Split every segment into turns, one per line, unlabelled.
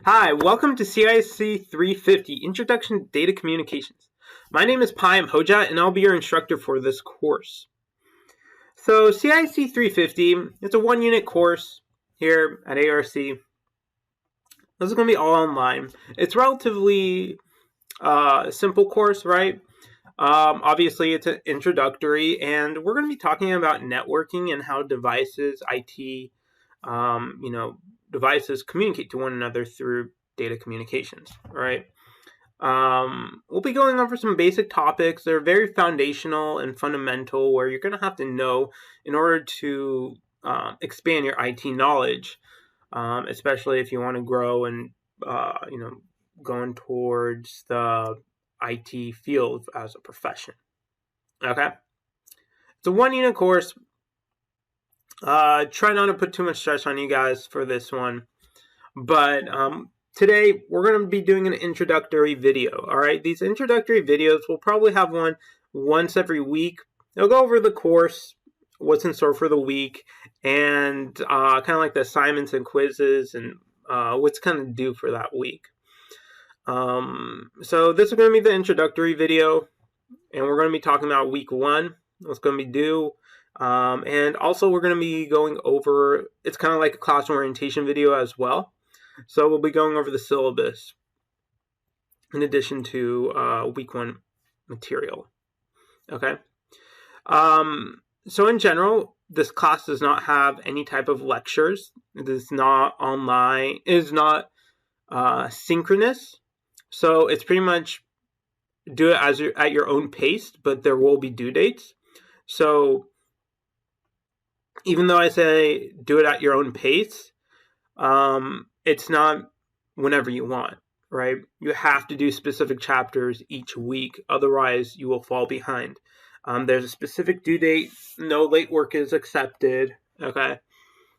Hi, welcome to CISC 350, Introduction to Data Communications. My name is Payam Hoja, and I'll be your instructor for this course. So CISC 350, it's a one-unit course here at ARC. This is going to be all online. It's relatively simple course, right? Obviously, it's an introductory, and we're going to be talking about networking and how devices, IT, devices communicate to one another through data communications, right? We'll be going over some basic topics. They're very foundational and fundamental, where you're going to have to know in order to expand your IT knowledge, especially if you want to grow and going towards the IT field as a profession. Okay, it's a one-unit course. Try not to put too much stress on you guys for this one, but today we're going to be doing an introductory video. All right, these introductory videos, we'll probably have one once every week. They'll go over the course, what's in store for the week, and kind of like the assignments and quizzes and what's kind of due for that week. So this is going to be the introductory video, and we're going to be talking about week 1, what's going to be due. And also we're going to be going over, it's kind of like a class orientation video as well. So we'll be going over the syllabus in addition to week 1 material. Okay. So in general, this class does not have any type of lectures. It is not online. It is not synchronous. So it's pretty much do it as at your own pace, but there will be due dates. So even though I say do it at your own pace, it's not whenever you want, right? You have to do specific chapters each week. Otherwise, you will fall behind. There's a specific due date. No late work is accepted, okay?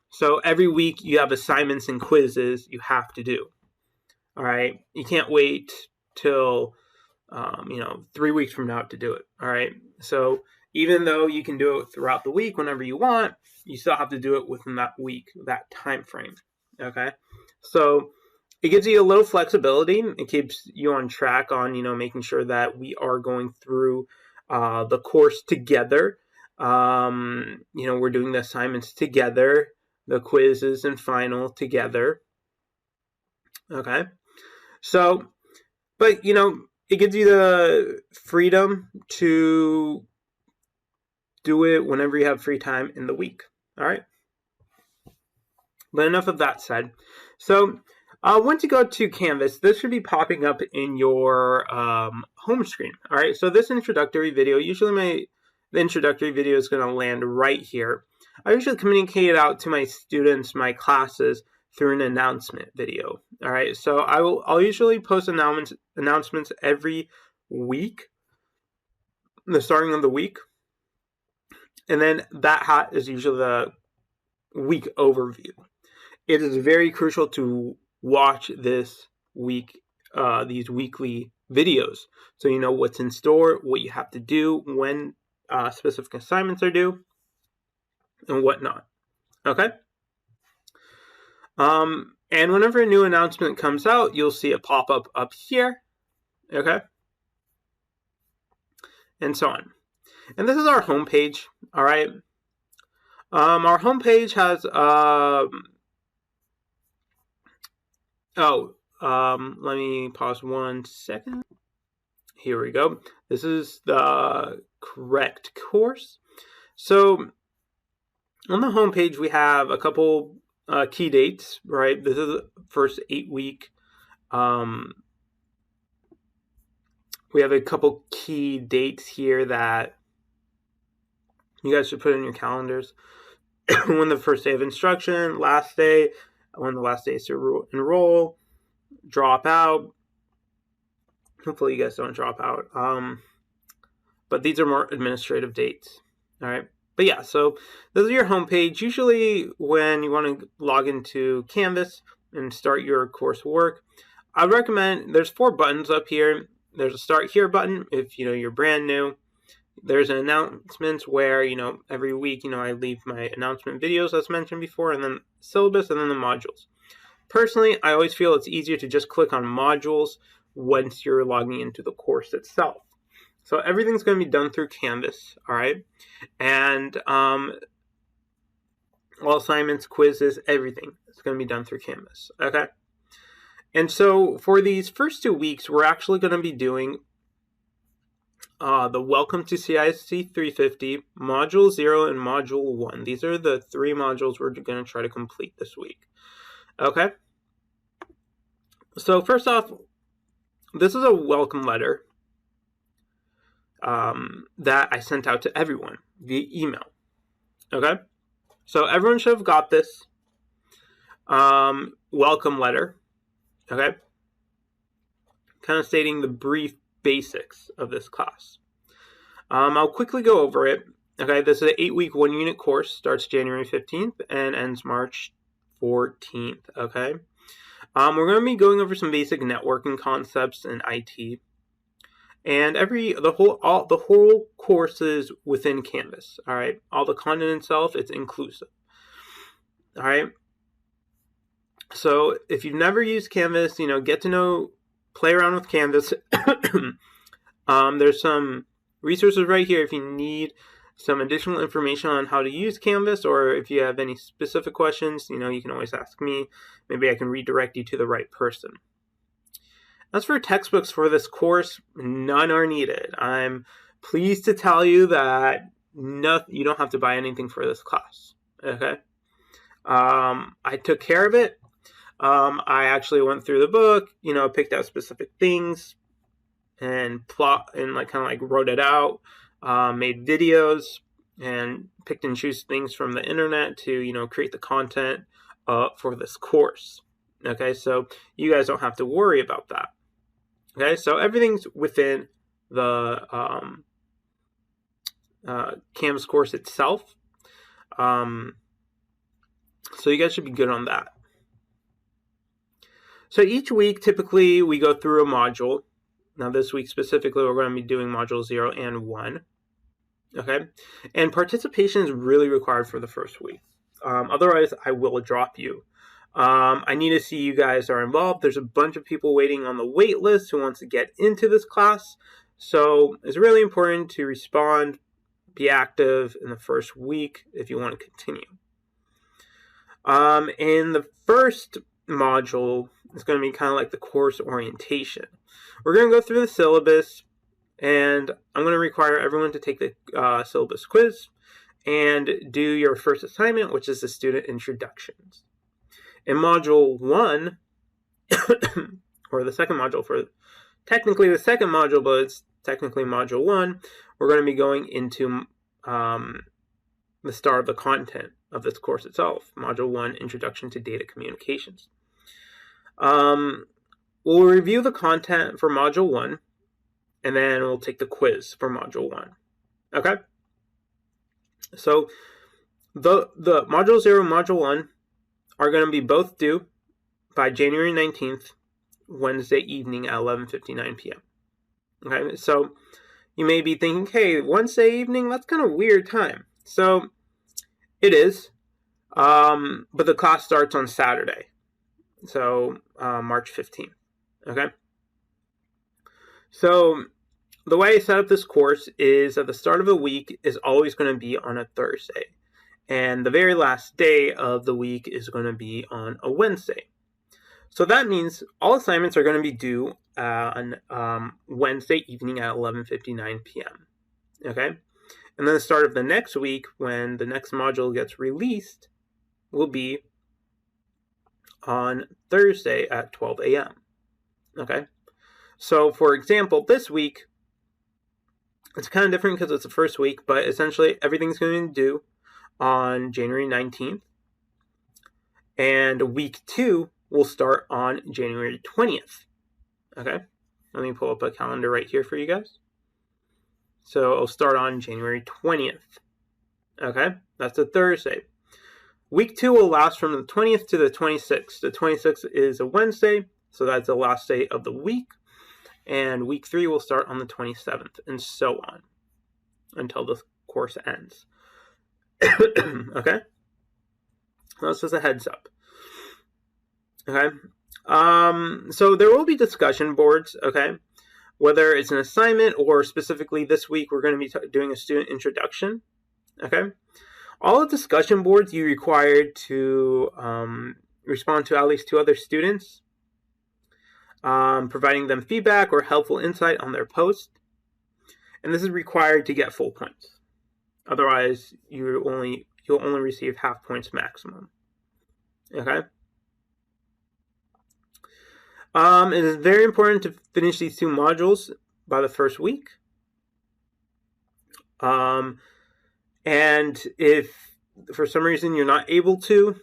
So every week you have assignments and quizzes you have to do, all right? You can't wait till, 3 weeks from now to do it, all right? So even though you can do it throughout the week whenever you want, you still have to do it within that week, that time frame, okay? So it gives you a little flexibility. It keeps you on track on, making sure that we are going through the course together. We're doing the assignments together, the quizzes and final together, okay? So, but, it gives you the freedom to do it whenever you have free time in the week. All right. But enough of that said. So once you go to Canvas, this should be popping up in your home screen. All right. So this introductory video, usually the introductory video is going to land right here. I usually communicate it out to my students, my classes, through an announcement video. All right. So I'll usually post announcements every week, the starting of the week. And then that is usually the week overview. It is very crucial to watch this week, these weekly videos, so you know what's in store, what you have to do, when specific assignments are due, and whatnot. Okay. And whenever a new announcement comes out, you'll see it pop up here. Okay. And so on. And this is our homepage, all right? Our homepage has, let me pause 1 second. Here we go. This is the correct course. So on the homepage, we have a couple key dates, right? This is the first 8-week. We have a couple key dates here that you guys should put in your calendars. When the first day of instruction, last day, when the last day is to enroll, drop out. Hopefully you guys don't drop out. But these are more administrative dates. All right. But yeah, so this is your homepage. Usually when you want to log into Canvas and start your coursework, I recommend there's 4 buttons up here. There's a Start Here button if you're brand new. There's an announcements where, every week, I leave my announcement videos as mentioned before, and then syllabus, and then the modules. Personally, I always feel it's easier to just click on modules once you're logging into the course itself. So everything's going to be done through Canvas, all right? And all assignments, quizzes, everything is going to be done through Canvas, okay? And so for these first 2 weeks, we're actually going to be doing the Welcome to CISC 350, Module 0, and Module 1. These are the 3 modules we're going to try to complete this week. Okay? So first off, this is a welcome letter that I sent out to everyone via email. Okay? So everyone should have got this welcome letter. Okay? Kind of stating the brief basics of this class. I'll quickly go over it. Okay, this is an 8-week 1-unit course, starts January 15th and ends March 14th. Okay, we're going to be going over some basic networking concepts in IT, and the whole course is within Canvas. All right, all the content itself, it's inclusive. All right, so if you've never used Canvas, get to know. Play around with Canvas. There's some resources right here if you need some additional information on how to use Canvas, or if you have any specific questions, you can always ask me. Maybe I can redirect you to the right person. As for textbooks for this course, none are needed. I'm pleased to tell you that you don't have to buy anything for this class. Okay? I took care of it. I actually went through the book, picked out specific things and wrote it out, made videos and picked and choose things from the internet to, create the content for this course. Okay, so you guys don't have to worry about that. Okay, so everything's within the Canvas course itself. So you guys should be good on that. So each week, typically, we go through a module. Now, this week specifically, we're going to be doing Module 0 and 1. Okay? And participation is really required for the first week. Otherwise, I will drop you. I need to see you guys are involved. There's a bunch of people waiting on the wait list who wants to get into this class. So it's really important to respond, be active in the first week if you want to continue. In the first module, it's going to be kind of like the course orientation. We're going to go through the syllabus, and I'm going to require everyone to take the syllabus quiz and do your first assignment, which is the student introductions. In Module 1, or the second module technically the second module, but it's technically Module 1, we're going to be going into the start of the content of this course itself. Module 1, Introduction to Data Communications. We'll review the content for Module 1, and then we'll take the quiz for Module 1. Okay? So, the Module 0 and Module 1 are going to be both due by January 19th, Wednesday evening at 11:59 p.m. Okay? So, you may be thinking, hey, Wednesday evening, that's kind of a weird time. So, it is, but the class starts on Saturday. So, March 15th, okay? So, the way I set up this course is at the start of the week is always going to be on a Thursday. And the very last day of the week is going to be on a Wednesday. So that means all assignments are going to be due on Wednesday evening at 11:59 p.m., okay? And then the start of the next week, when the next module gets released, will be on Thursday at 12 a.m. Okay? So, for example, this week, it's kind of different because it's the first week, but essentially everything's going to do on January 19th. And week 2 will start on January 20th. Okay? Let me pull up a calendar right here for you guys. So, it'll start on January 20th. Okay? That's a Thursday. Week 2 will last from the 20th to the 26th. The 26th is a Wednesday, so that's the last day of the week. And week 3 will start on the 27th, and so on, until the course ends. Okay? That's just a heads up. Okay. So there will be discussion boards. Okay. Whether it's an assignment or specifically this week, we're going to be doing a student introduction. Okay. All the discussion boards you required to respond to at least 2 other students, providing them feedback or helpful insight on their post. And this is required to get full points. Otherwise, you'll only receive half points maximum. Okay. It is very important to finish these 2 modules by the first week. And if for some reason you're not able to,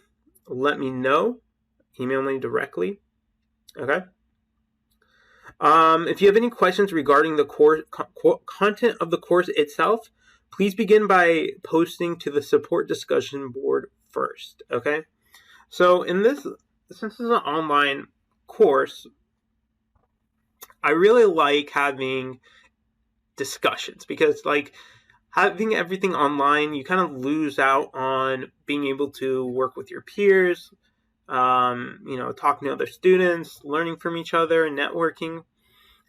let me know. Email me directly. Okay. If you have any questions regarding the course content of the course itself, please begin by posting to the support discussion board first. Okay. So since this is an online course, I really like having discussions because, like, having everything online, you kind of lose out on being able to work with your peers, talking to other students, learning from each other, networking.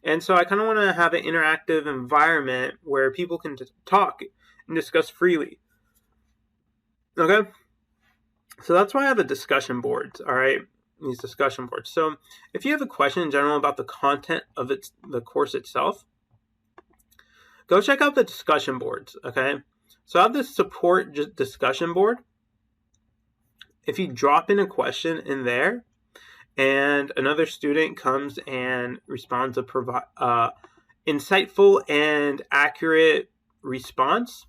And so I kind of want to have an interactive environment where people can talk and discuss freely. Okay? So that's why I have the discussion boards, all right? These discussion boards. So if you have a question in general about the content of the course itself, go check out the discussion boards, okay? So I have this support discussion board. If you drop in a question in there and another student comes and responds a insightful and accurate response,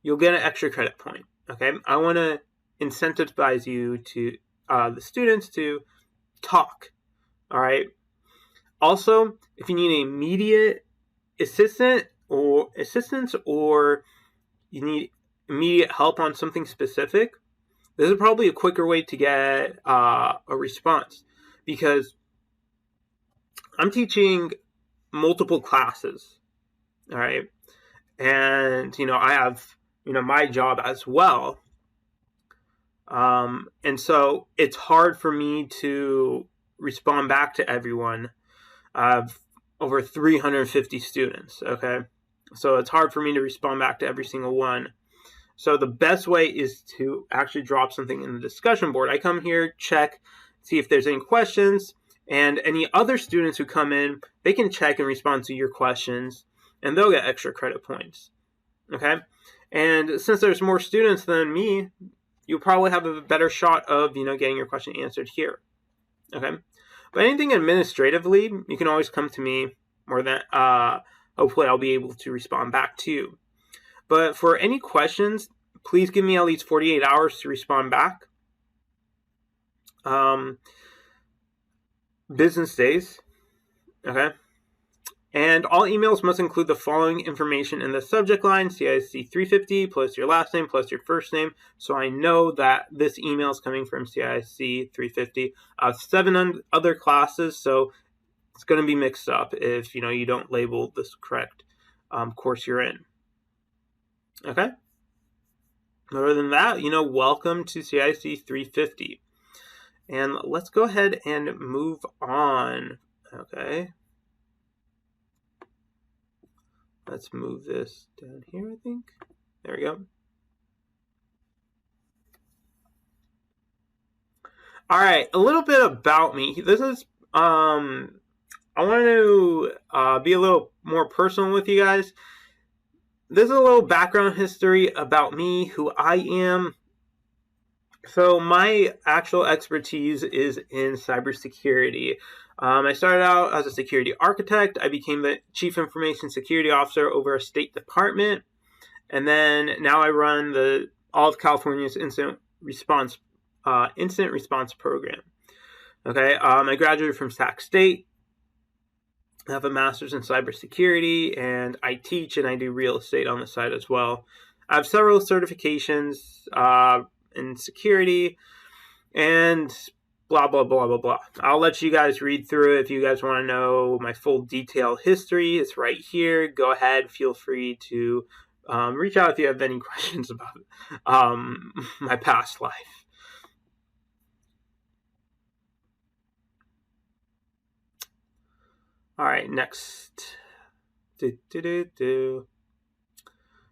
you'll get an extra credit point, okay? I want to incentivize you to the students to talk, all right? Also, if you need immediate assistance or you need immediate help on something specific, this is probably a quicker way to get a response, because I'm teaching multiple classes, all right? And, I have, my job as well. And so it's hard for me to respond back to everyone. I have over 350 students, okay? So it's hard for me to respond back to every single one. So the best way is to actually drop something in the discussion board. I come here, check, see if there's any questions, and any other students who come in, they can check and respond to your questions, and they'll get extra credit points, okay? And since there's more students than me, you'll probably have a better shot of, getting your question answered here, okay? But anything administratively, you can always come to me. Hopefully I'll be able to respond back to you. But for any questions, please give me at least 48 hours to respond back. Business days, okay? And all emails must include the following information in the subject line: CISC 350 plus your last name plus your first name, so I know that this email is coming from CISC 350. 7 other classes, so it's going to be mixed up if you don't label this correct course you're in. Okay? Other than that, welcome to CISC 350. And let's go ahead and move on. Okay. Let's move this down here, I think. There we go. All right, a little bit about me. This is, I want to be a little more personal with you guys. This is a little background history about me, who I am. So my actual expertise is in cybersecurity. I started out as a security architect. I became the chief information security officer over a state department. And then now I run all of California's incident response program. Okay, I graduated from Sac State. I have a master's in cybersecurity, and I teach and I do real estate on the side as well. I have several certifications in security, and blah, blah, blah, blah, blah. I'll let you guys read through it. If you guys want to know my full detailed history, it's right here. Go ahead. Feel free to reach out if you have any questions about my past life. All right, next.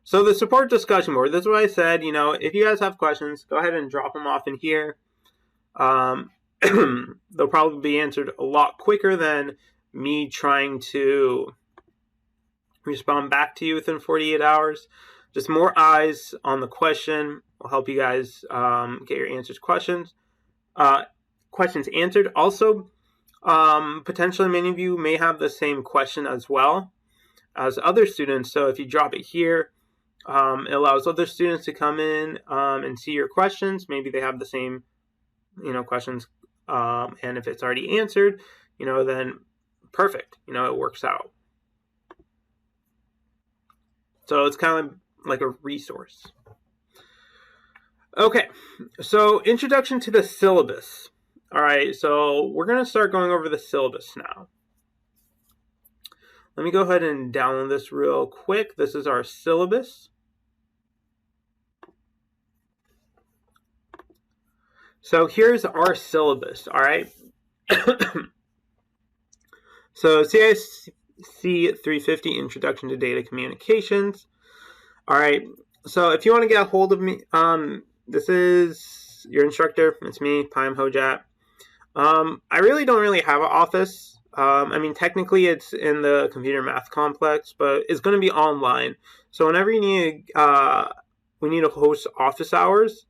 So the support discussion board, this is what I said, if you guys have questions, go ahead and drop them off in here. They'll probably be answered a lot quicker than me trying to respond back to you within 48 hours. Just more eyes on the question will help you guys get your questions answered. Also, potentially many of you may have the same question as well as other students. So if you drop it here, it allows other students to come in and see your questions. Maybe they have the same, questions. And if it's already answered, then perfect. It works out. So it's kind of like a resource. Okay, so introduction to the syllabus. All right, so we're going to start going over the syllabus now. Let me go ahead and download this real quick. This is our syllabus. So here's our syllabus, all right? So CISC 350, Introduction to Data Communications. All right, so if you want to get a hold of me, this is your instructor. It's me, Payam Hojat. I really don't have an office. Technically it's in the computer math complex, but it's going to be online. So whenever you need, we need to host office hours,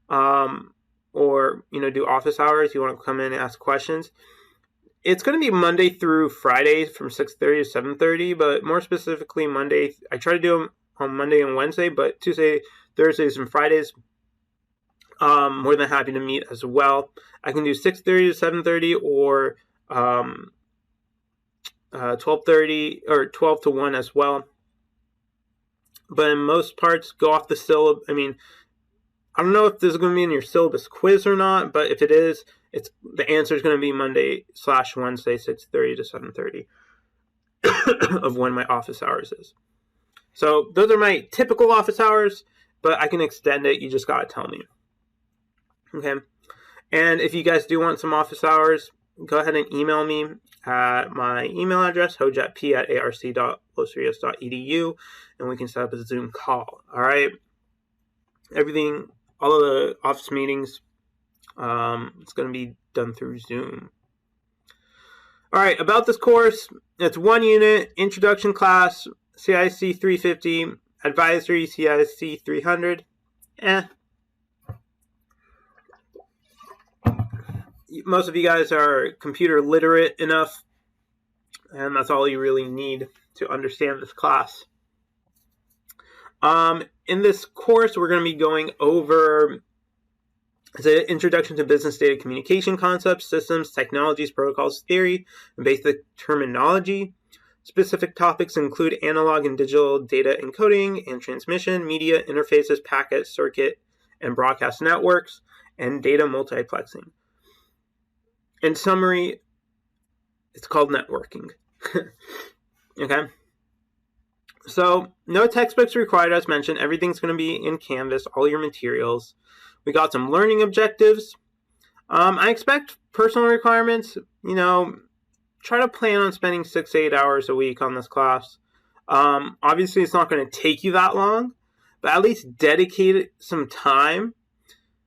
or, do office hours, you want to come in and ask questions. It's going to be Monday through Friday from 6:30 to 7:30, but more specifically Monday. I try to do them on Monday and Wednesday, but Tuesday, Thursdays, and Fridays, more than happy to meet as well. I can do 6:30 to 7:30 or 12:30 or 12 to 1 as well. But in most parts, go off the syllabus. I don't know if this is going to be in your syllabus quiz or not, but if it is, the answer is going to be Monday/Wednesday, 6:30 to 7:30 of when my office hours is. So those are my typical office hours, but I can extend it. You just got to tell me. Okay. And if you guys do want some office hours, go ahead and email me at my email address, hojatp@arc.losrios.edu, and we can set up a Zoom call. All right. All of the office meetings, it's going to be done through Zoom. All right, about this course, it's 1 unit, introduction class, CISC 350, advisory, CISC 300. Most of you guys are computer literate enough, and that's all you really need to understand this class. In this course, we're going to be going over the introduction to business data communication concepts, systems, technologies, protocols, theory, and basic terminology. Specific topics include analog and digital data encoding and transmission, media interfaces, packet, circuit, and broadcast networks, and data multiplexing. In summary, it's called networking. Okay. So, no textbooks required, as mentioned. Everything's going to be in Canvas, all your materials. We got some learning objectives. I expect personal requirements. Try to plan on spending 6 to 8 hours a week on this class. Obviously, it's not going to take you that long, but at least dedicate some time.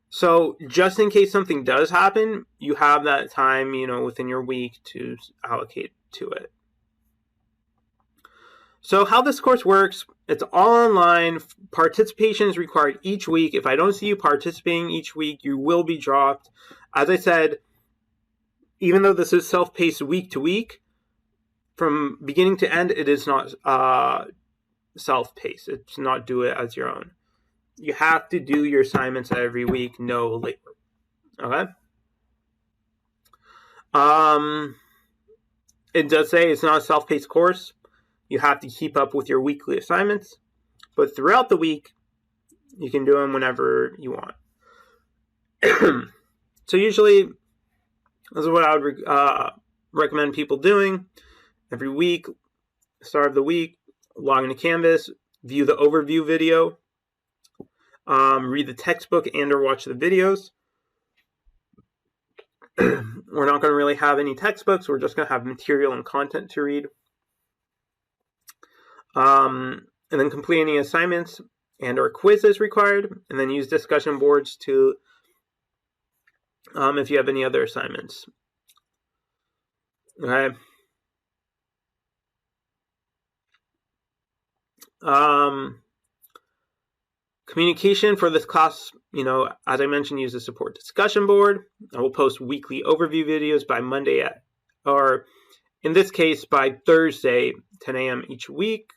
So, just in case something does happen, you have that time, within your week to allocate to it. So how this course works, it's all online. Participation is required each week. If I don't see you participating each week, you will be dropped. As I said, even though this is self-paced week to week, from beginning to end, it is not self-paced. It's not do it as your own. You have to do your assignments every week, no labor. Okay? It does say it's not a self-paced course. You have to keep up with your weekly assignments, but throughout the week, you can do them whenever you want. So usually, this is what I would recommend people doing. Every week, start of the week, log into Canvas, view the overview video, read the textbook and or watch the videos. We're not going to really have any textbooks. We're just going to have material and content to read. And then complete any assignments and or quizzes required, and then use discussion boards to if you have any other assignments. Okay. Communication for this class, as I mentioned, use the support discussion board. I will post weekly overview videos by Monday or in this case, by Thursday, 10 a.m. each week.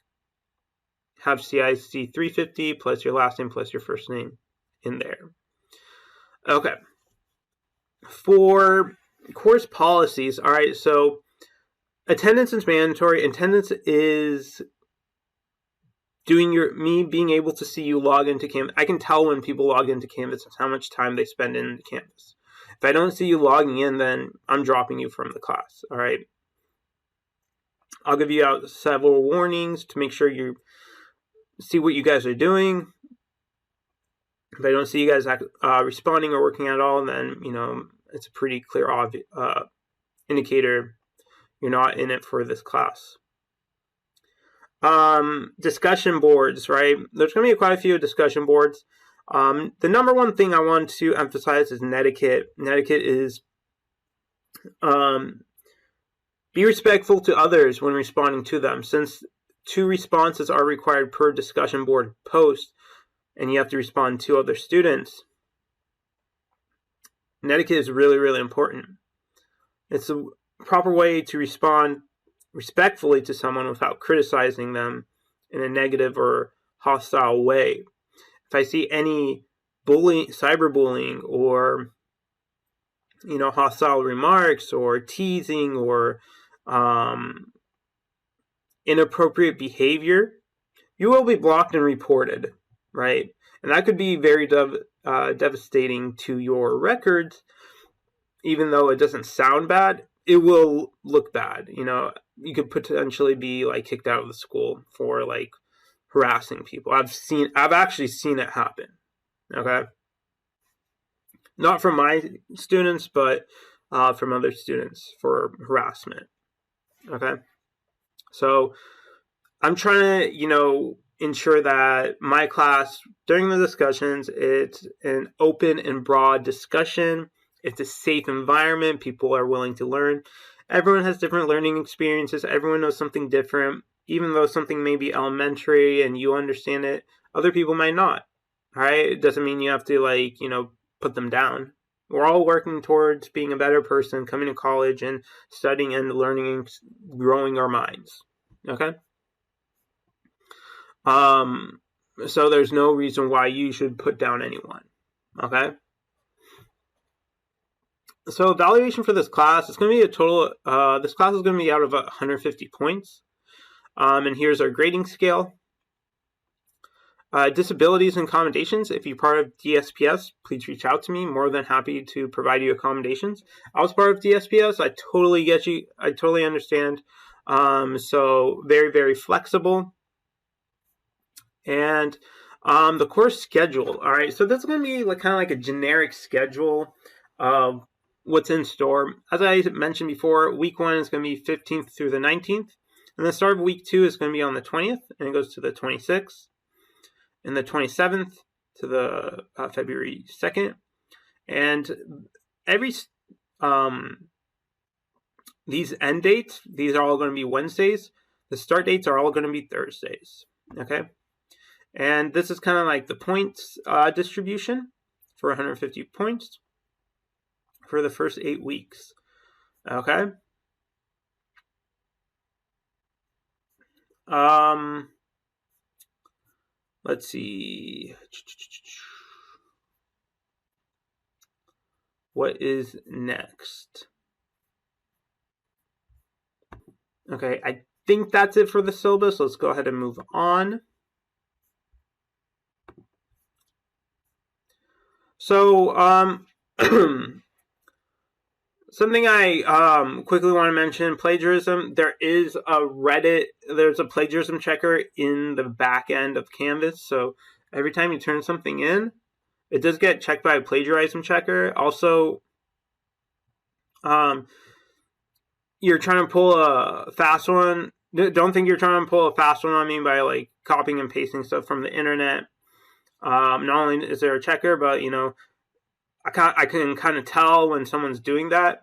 Have CISC 350 plus your last name plus your first name in there. Okay. For course policies, all right, so attendance is mandatory. Attendance is being able to see you log into Canvas. I can tell when people log into Canvas how much time they spend in Canvas. If I don't see you logging in, then I'm dropping you from the class, all right? I'll give you out several warnings to make sure you see what you guys are doing. If I don't see you guys responding or working at all, then, it's a pretty clear indicator you're not in it for this class. Discussion boards, right? There's going to be quite a few discussion boards. The number one thing I want to emphasize is netiquette. Netiquette is be respectful to others when responding to them. Since 2 responses are required per discussion board post, and you have to respond to other students, netiquette is really, really important. It's a proper way to respond respectfully to someone without criticizing them in a negative or hostile way. If I see any cyberbullying or hostile remarks or teasing or inappropriate behavior, you will be blocked and reported, right? And that could be very devastating to your records. Even though it doesn't sound bad, it will look bad. You could potentially be kicked out of the school for harassing people. I've actually seen it happen. Okay. Not from my students, but from other students for harassment. Okay. So I'm trying to, ensure that my class during the discussions, it's an open and broad discussion. It's a safe environment. People are willing to learn. Everyone has different learning experiences. Everyone knows something different. Even though something may be elementary and you understand it, other people might not. All right? It doesn't mean you have to, put them down. We're all working towards being a better person, coming to college and studying and learning and growing our minds. Okay? So there's no reason why you should put down anyone. Okay? So evaluation for this class is going to be a total, this class is going to be out of 150 points. And here's our grading scale. Disabilities and accommodations. If you're part of DSPS, please reach out to me. More than happy to provide you accommodations. I was part of DSPS. I totally get you. I totally understand. So very, very flexible. And the course schedule. All right. So this is going to be kind of like a generic schedule of what's in store. As I mentioned before, week 1 is going to be 15th through the 19th. And the start of week 2 is going to be on the 20th, and it goes to the 26th. And the 27th to the February 2nd. And every these end dates, these are all going to be Wednesdays. The start dates are all going to be Thursdays. Okay. And this is kind of like the points distribution for 150 points for the first 8 weeks. Okay. Let's see. What is next? Okay, I think that's it for the syllabus. Let's go ahead and move on. So, something I quickly want to mention, plagiarism. There's a plagiarism checker in the back end of Canvas. So every time you turn something in, it does get checked by a plagiarism checker. Also, you're trying to pull a fast one. Don't think you're trying to pull a fast one on me by like copying and pasting stuff from the internet. Not only is there a checker, but I can kind of tell when someone's doing that.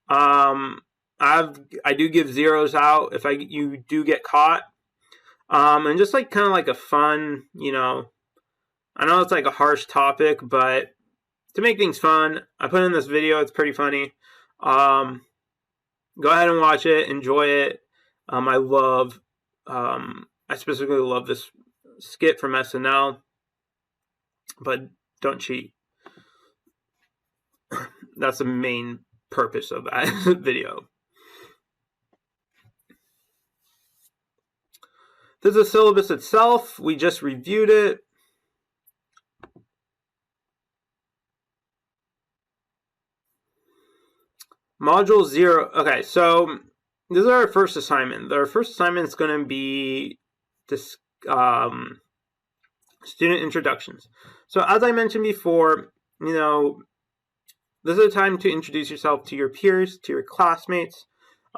I do give zeros out if you do get caught. And just like kind of like a fun, I know it's like a harsh topic, but to make things fun, I put in this video. It's pretty funny. Go ahead and watch it. Enjoy it. I specifically love this skit from SNL, but don't cheat. That's the main purpose of that video. This is the syllabus itself. We just reviewed it. Module 0. Okay, so this is our first assignment. Our first assignment is going to be this student introductions. So as I mentioned before, this is a time to introduce yourself to your peers, to your classmates.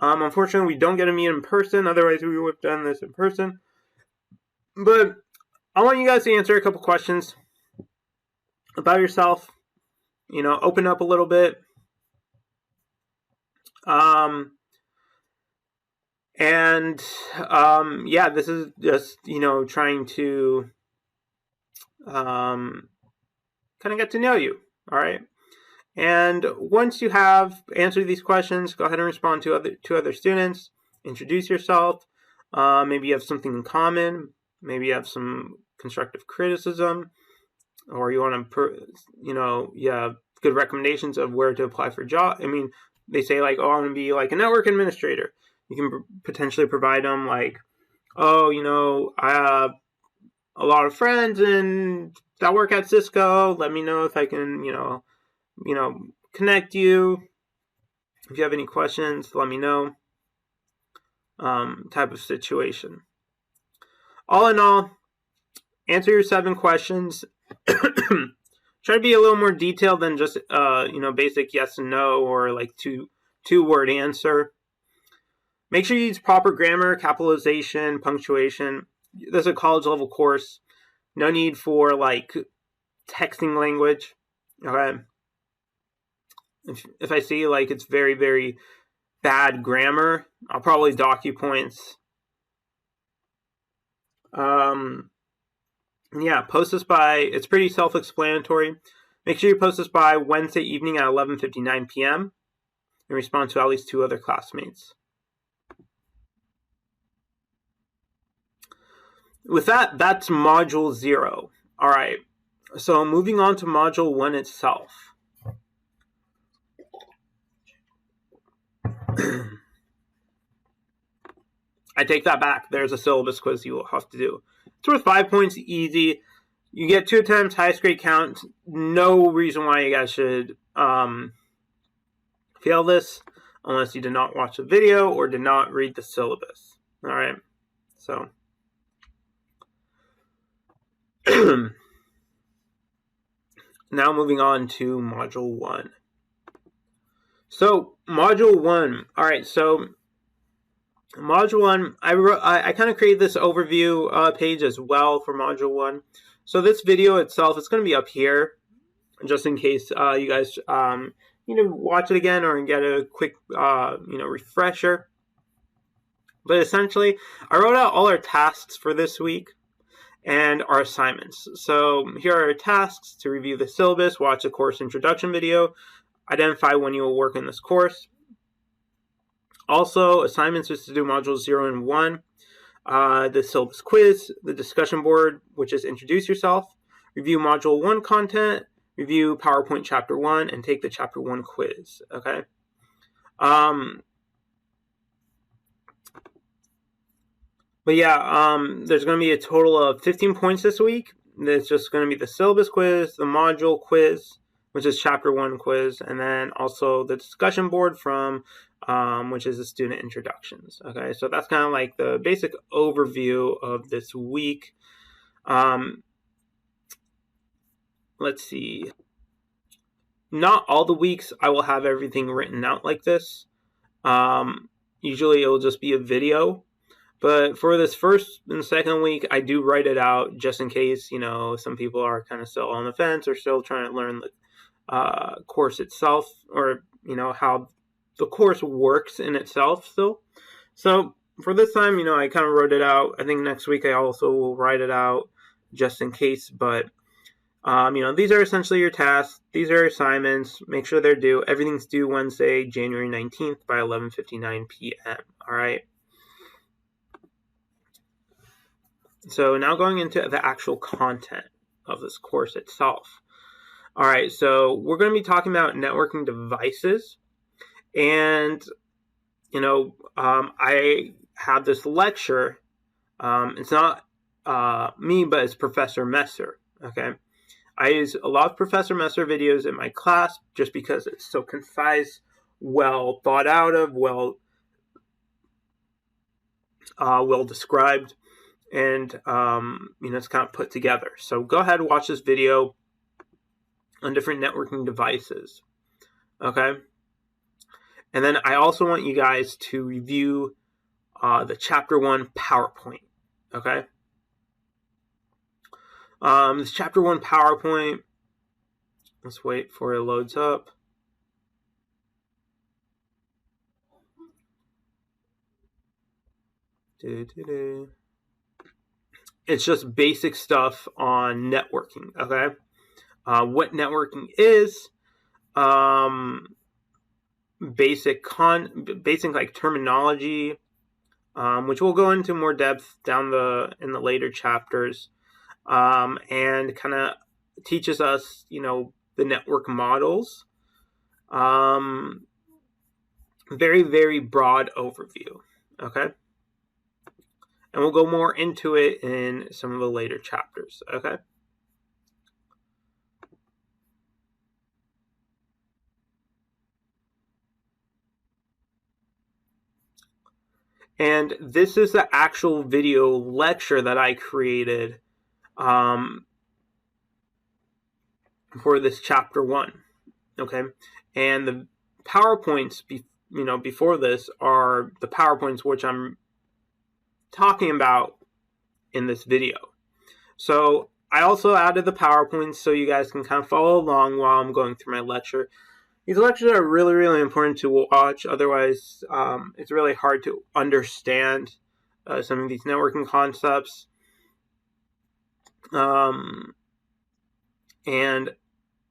Unfortunately, we don't get to meet in person. Otherwise, we would have done this in person. But I want you guys to answer a couple questions about yourself. Open up a little bit. This is just, trying to kind of get to know you. All right. And once you have answered these questions, go ahead and respond to other students. Introduce yourself. Maybe you have something in common. Maybe you have some constructive criticism, or you want to, you have good recommendations of where to apply for a job. I mean, they say like, oh, I want to be like a network administrator. You can potentially provide them like, oh, I have a lot of friends that work at CISC. Let me know if I can, connect you. If you have any questions, let me know. Type of situation. All in all, answer your 7 questions. Try to be a little more detailed than just basic yes and no or like two-word answer. Make sure you use proper grammar, capitalization, punctuation. This is a college level course. No need for like texting language. Okay. If I see like it's very, very bad grammar, I'll probably dock you points. Post this by, it's pretty self-explanatory. Make sure you post this by Wednesday evening at 11:59 p.m. and respond to at least 2 other classmates. With that, that's Module 0. All right, so moving on to Module 1 itself. I take that back. There's a syllabus quiz you will have to do. It's worth 5 points, easy. You get 2 attempts, highest grade count. No reason why you guys should fail this unless you did not watch the video or did not read the syllabus. All right, so now moving on to Module 1. So Module 1. All right, so Module 1, I kind of created this overview page as well for Module 1. So this video itself is going to be up here, just in case you guys watch it again or get a quick refresher. But essentially, I wrote out all our tasks for this week and our assignments. So here are our tasks: to review the syllabus, watch the course introduction video, identify when you will work in this course. Also, assignments is to do modules 0 and 1, the syllabus quiz, the discussion board, which is introduce yourself, review module 1 content, review PowerPoint chapter 1, and take the chapter 1 quiz. Okay. There's going to be a total of 15 points this week. There's just going to be the syllabus quiz, the module quiz, which is chapter 1 quiz, and then also the discussion board from which is the student introductions. Okay, so that's kind of like the basic overview of this week. Let's see. not all the weeks I will have everything written out like this. Usually it will just be a video. But for this first and second week, I do write it out just in case, some people are kind of still on the fence or still trying to learn the course itself, or, how the course works in itself still. So for this time, I kind of wrote it out. I think next week I also will write it out just in case. But, these are essentially your tasks. These are assignments. Make sure they're due. Everything's due Wednesday, January 19th by 11:59 p.m. All right. So now going into the actual content of this course itself. All right, so we're going to be talking about networking devices. And, I have this lecture. It's not me, but it's Professor Messer, okay? I use a lot of Professor Messer videos in my class just because it's so concise, well thought out of, well described, and it's kind of put together. So go ahead and watch this video on different networking devices, okay? And then I also want you guys to review the Chapter 1 PowerPoint, okay? This Chapter 1 PowerPoint, let's wait for it loads up. It's just basic stuff on networking, okay? What networking is, basic like terminology, which we'll go into more depth in the later chapters, and kind of teaches us, the network models. Very, very broad overview, okay? And we'll go more into it in some of the later chapters, okay? And this is the actual video lecture that I created for this Chapter 1, okay? And the PowerPoints, before this are the PowerPoints which I'm talking about in this video. So I also added the PowerPoints so you guys can kind of follow along while I'm going through my lecture. These lectures are really, really important to watch. Otherwise, it's really hard to understand some of these networking concepts. And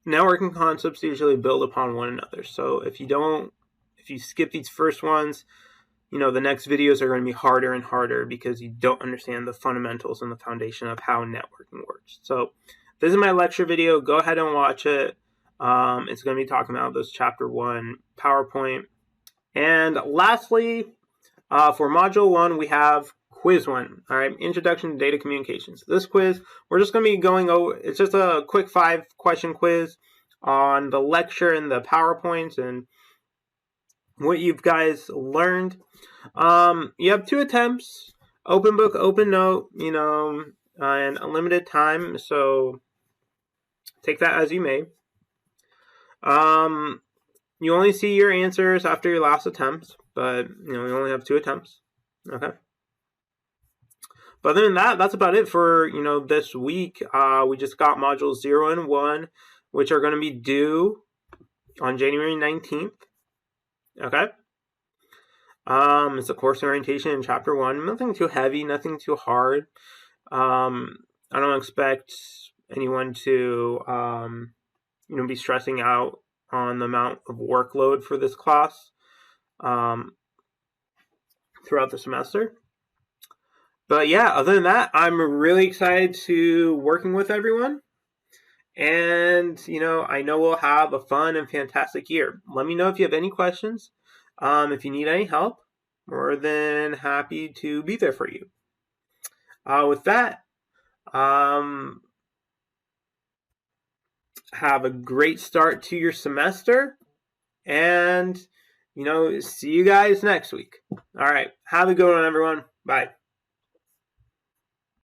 networking concepts usually build upon one another. So if you skip these first ones, the next videos are going to be harder and harder because you don't understand the fundamentals and the foundation of how networking works. So this is my lecture video. Go ahead and watch it. It's going to be talking about this Chapter 1 PowerPoint. And lastly, for Module 1, we have Quiz 1. All right, Introduction to Data Communications. This quiz, we're just going to be going over, it's just a quick 5-question quiz on the lecture and the PowerPoints and what you guys learned. You have 2 attempts, open book, open note, and unlimited time, so take that as you may. You only see your answers after your last attempt, but you only have 2 attempts, okay? But other than that, that's about it for this week. We just got modules 0 and 1, which are going to be due on January 19th. Okay. It's a course orientation in Chapter 1. Nothing too heavy, nothing too hard. I don't expect anyone to be stressing out on the amount of workload for this class throughout the semester. But yeah, other than that, I'm really excited to working with everyone. And, I know we'll have a fun and fantastic year. Let me know if you have any questions. If you need any help, more than happy to be there for you. With that, have a great start to your semester. And, see you guys next week. All right. Have a good one, everyone. Bye.